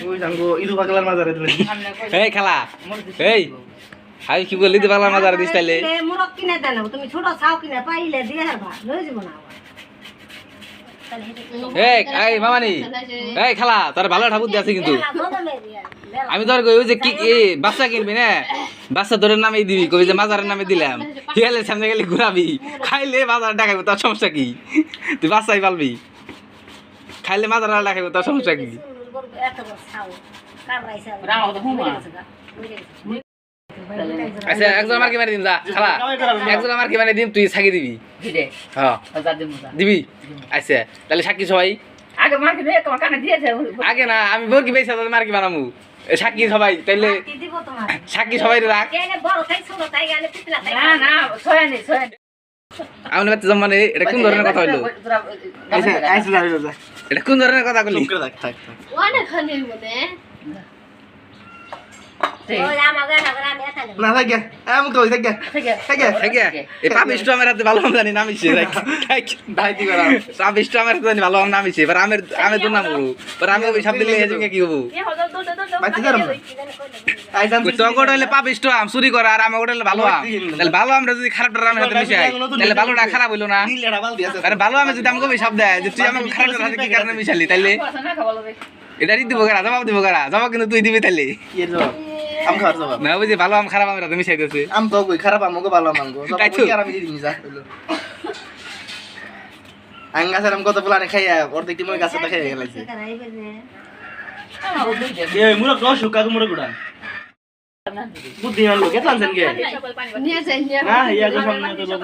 ওই জানগো ইদু পাগলার মাজারে দিলে এই খালা এই আমি কি বলি দিবা মাজারে দিস তাইলে মুরক কিনে দেন তুমি ছোট ছাও কিনে পাইলে দিয়ে হারবা লই যাব না এই মামানি এই খালা তোর ভালো ঠাকুর দিয়ে আছে কিন্তু আমি তোর কই ওই যে কি বাচ্চা কিনবি না বাচ্চা তোর নামে দিবি কই যে মাজারের নামে দিলাম হিয়ালে সামনে গেলে ঘুরাবি খাইলে মাজার ডাকাবি তোর সমস্যা কি তুই বাচ্চাই পালবি খাইলে মাজার ডাকাবি তোর সমস্যা কি আচ্ছা একজন আমার কি মারি দিম যা খালা একজন আমার কি মারি দিম তুই সাকি দিবি হ্যাঁ দিবি আচ্ছা তাহলে সাক্ষী সবাই আগে না আমি বোর কি বেশি মার কি বানামু সাক্ষী সবাই তাইলে সাক্ষী সবাই রাখ আমি মানে এটা কোন ধরনের কথা হইলো এটা কোন ধরনের কথা বলি না থাকে আমি কই থাকে থাকে এই পাবিষ্ট আমার হাতে ভালো জানি নামিছে দাইতি করা পাবিষ্ট আমার হাতে জানি ভালো নামিছে এবার আমি তো নামু পর আমি ওই শব্দ লিয়ে যাবে কি হবো তো কোটা হলে পাবিষ্ট আম চুরি করা আর আমি ওটা হলে ভালো আম তাহলে ভালো আমরা যদি খারাপটা আমার হাতে মিশাই তাহলে ভালোটা খারাপ হইলো না আরে ভালো আমি যদি আমাকে শব্দ দেয় যে তুই আমাকে খারাপটার হাতে কি কারণে মিশালি তাইলে এটা দিব করা জবাব কিন্তু তুই দিবি তাইলে আম খাওয়ার জবাব না বুঝি ভালো আম খারাপ আমার হাতে মিশাইতেছে আম তো কই খারাপ আমগো ভালো আমগো সব আর আমি দিই যা হইলো আঙ্গাসার আম কত প্লানে খাইয়া অর্ধেক টিমের গাছে তা খাইয়া গেলাইছে এই মুরক রস শুকা মুরক গুড়া বুদ্ধি আনলো কে জানছেন কে নিয়ে যাই না ইয়া গো সামনে তো লোক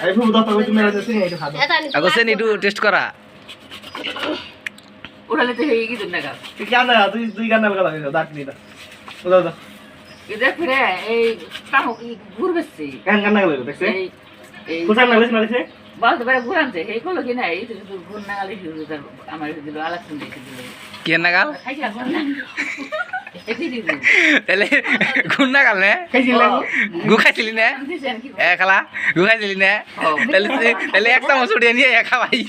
আই ফুব দাও তুমি মেরে দিছিস এই খাদো আগসেন একটু টেস্ট করা ওরালে তো হেই কি দিন না তুই কেন না তুই গান লাগা লাগে দাঁত নিটা দাও দাও এটা ফিরে এই তাও ঘুরবেছি গান লাগা লাগে দেখছ এই এই কোথায় লাগছে না দেখছ বাস ধরে ঘুরানছে এই কলো কি না এই তো ঘুর না গালি আমার দিল আলাদা দেখে দিল কি নাগাল খাইছিলা ঘুর না একই দিব তাহলে গুণ নাগাল নে গু খাইছিলি না এ খালা গু খাইছিলি না তাহলে এক চামচ উঠিয়ে নিয়ে খাওয়াই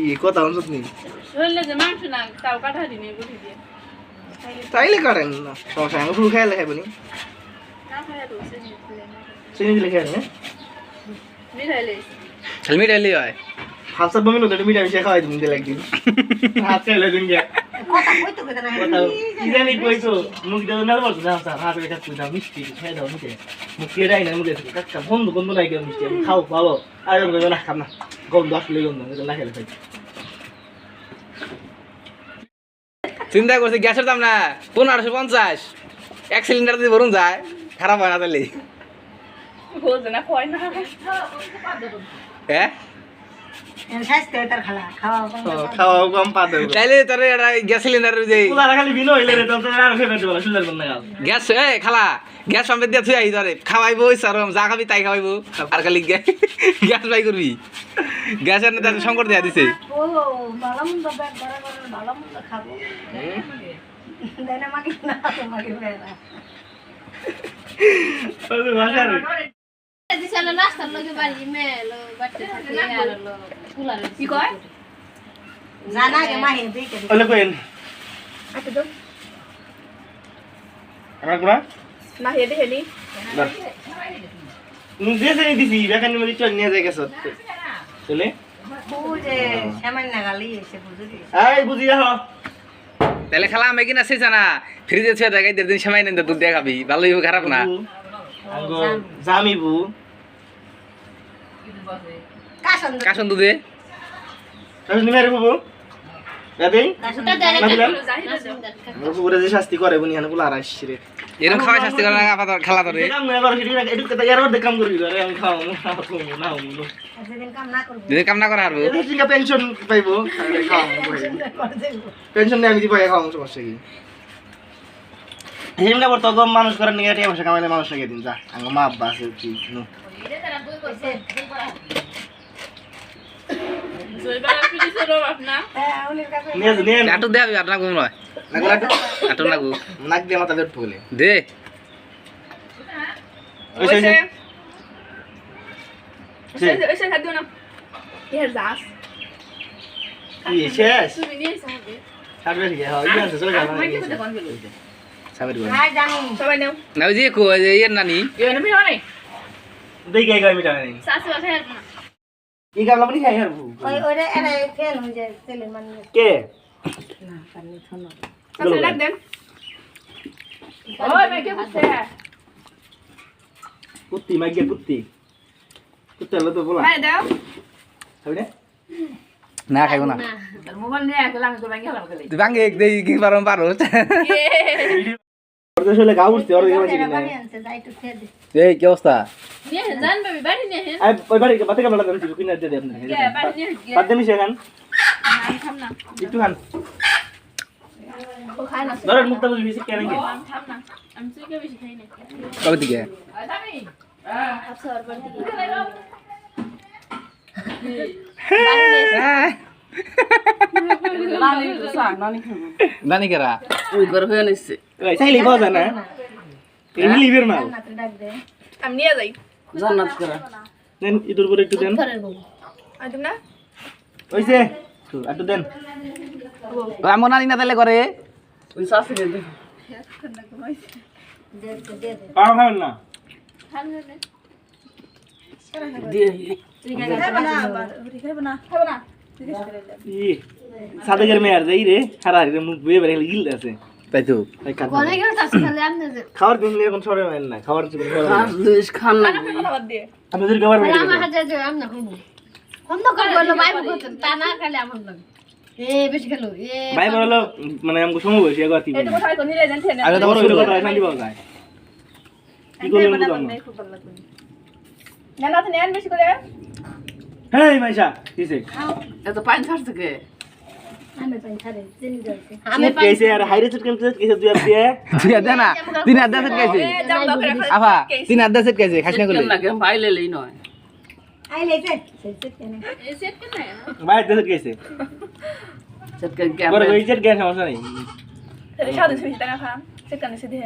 ই কথা হচ্ছে নি বললে যে মাংস না তাও কাটা দিনে বুঝি দিয়ে তাইলে করেন না সমস্যা আমি ফুল খাইলে খাইবনি না খায় তো চিনি দিলে খাই না মিঠাইলে হেলমি ডালি হয় হাফসা বমিনো তো মিটা মিশে খাওয়াই তুমি দিলে একদিন হাত খাইলে দিন গিয়া কথা কইতো কইতো না কথা কি জানি কইছো মুখ দাও না বলছো না স্যার হাতে এটা কই দাও মিষ্টি খাই দাও মুখে মুখে রাই না মুখে কাকা বন্ধ নাই কেউ মিষ্টি খাও ভালো আর না খাম না গন্ধ আসলে গন্ধ এটা না খেলে খাই চিন্তা করছি গ্যাসের দাম না 1550 এক সিলিন্ডার দিয়ে ভরুন যায় খারাপ হয় না তাহলে বলছে না কয় না হ্যাঁ স্বাস্থ্য তার খালা খাওয়া খাওয়া কম পা দেব তাইলে তোর গ্যাস সিলিন্ডারের যে পুরা খালি বিনো হইলে রে তো আর খেতে বলা সুন্দর বন্ধ গাল গ্যাস খালা গ্যাস সম্পে দিয়ে থুই আই ধরে খাওয়াইবো সারম যা খাবি তাই খাওয়াইবো আর খালি গ্যাস বাই করবি গ্যাসের না তাদের সংকট দেয়া দিছে ও ভালো মন্দ ব্যাগ করে ভালো মন্দ খাবো দেনা মাগি না তো মাগি না ওরে বাজারে দিছালো নাস্তার লগে বাড়ি মেলো বাড়তে থাকে আর লো কুলার কি কয় জানা গে মাহি দিকে ওলে কইন আচ্ছা তো আমরা কোনা না হেডে হেলি নুন দেশে দিছি বেকানি মরি চল নিয়ে যাই গেছ চলে বুঝে সামান্য গালি এসে বুঝলি এই বুঝি যাও তাহলে খালা আমি কিনা শেষ না ফ্রিজে ছুঁয়ে দেখাই দিন সময় নেন দুধ দিয়ে খাবি ভালোই খারাপ না আঙ্গো জামিবু কাসন দুধে তাহলে নিমারে বুবু দাদি ওটা ডাইরেক্ট বুবুরে যে শাস্তি করে বুনি হানে বুলা আরাইছ রে এরকম খাওয়া শাস্তি করে না আপাতত খালা ধরে কাম না এবার হিডি এডু কত এর কাম করি রে আমি খাও না যেদিন কাম না করব যদি কাম না করে হারবো এদিকে ঠিক পেনশন পাইবো খাও পেনশন নিয়ে আমি দিব খাও সমস্যা কি হিমনা বর তো গম মানুষ করে নিয়ে টাকা পয়সা কামাইলে মানুষ লাগে দিন যা আঙ্গ মা আব্বা আছে কি নো জয়বালা পিলিসের আপনা হ্যাঁ উনির কাছে নিয়ে আটু দে আমি আপনার ঘুম নয় আটু না গু নাক দিয়ে মাথা বের পগলে দে ওইসে এসে খাদ্য না এর দাস কি শেষ তুমি নিয়ে যাবে ছাড়বে কি হয় এই আছে চলে যাবে মাইকে কথা কোন গেল সাবের করে আয় জানো সবাই নাও না ওই যে কো এর নানি এনে বি মানে দেখি গায় মিটা নেই শাশু আছে আর না এই গাবলা বলি খাই আর ওরে এরা ফেল হয়ে যায় ছেলে মানে কে না পানি শোনো শাশু ডাক দেন ওই মাইকে বুঝছে কুত্তি মাইকে কুত্তি কুত্তি হলো তো বলা ভাই দাও হবে না না খাইবো না তার মোবাইল নিয়ে গেল আমি তো ব্যাংকে গেলাম গেলে তুই ভাঙে দেই কি পারো ওর তো আসলে গাও উঠছে ওর দিকে মাঝে এরা কিনা বাড়ি আনছে যাই তো খেয়ে দে এই কি অবস্থা নিয়ে জান বাবি বাড়ি নিয়ে হেন আই ওই বাড়ি বাতে কাবলা দেন কিনা দে দেন বাড়ি নিয়ে বাদ দেমি সেখান আমি খাম না একটু খান ও খায় না ধরেন মুখটা বুঝি বেশি কেন কি আমি খাম না আমি সুইকে বেশি খাই না কবে দিকে আমি আচ্ছা আর বাড়ি দিকে নানি কেরা ওই ঘর হয়ে নিছে ওই চাইলে পাওয়া যায় না এই লিভার মাল না তো ডাক দে আমি নিয়ে যাই জান্নাত করা দেন ইদুর পরে একটু দেন আর তুমি না ওইছে একটু দেন আমার নানি না তাহলে করে ওই শাশু দে দে দে পাও খাবেন না খাবে না আবার খাবে না খাবো না ই সাদেকের মেয়ার যাই রে হারা রে মুখ বেয়ে বেরে গিল আছে তাই তো তাই কাট কোনে গেল তাস খালি আপনি যে খাওয়ার দিন এখন ছড়ে মেন না খাওয়ার দিন খান না খাবার দিয়ে আপনাদের খাবার মেয়ে আমার হাতে যে আমনা হইনি বন্ধ করে বললো ভাই বলতেন তা না খালি আমার লাগে এ বেশি খেলো এ ভাই বললো মানে আমাকে সময় বসে একবার কি এটা কোথায় কোন নিয়ে যান ছেলে আরে তো বড় হইলো কথা না দিবা যায় কি করলেন বুঝলাম না না না তো নেন বেশি করে হেই মাইশা কিসে এত পানি ছাড়ছে কে আমি পাই ছাড়ে চিনি যাচ্ছে আমি কেসে আর হাইরে চটকেন কেসে দুই আর দিয়ে তুই দে না 3000 সেট খাইছে জাম দাও করে আফা 3000 সেট খাইছে খাইছ না করলে কেমন লাগে বাইলে লই নয় আই লেছে সে কেন এ সেট কেন ভাই দেশে কেসে সেটকে পরে ক্যামেরা ওই জেট জ্ঞান সমস্যা নেই সাদে সুইচ টাকা খান সেখানে সিধে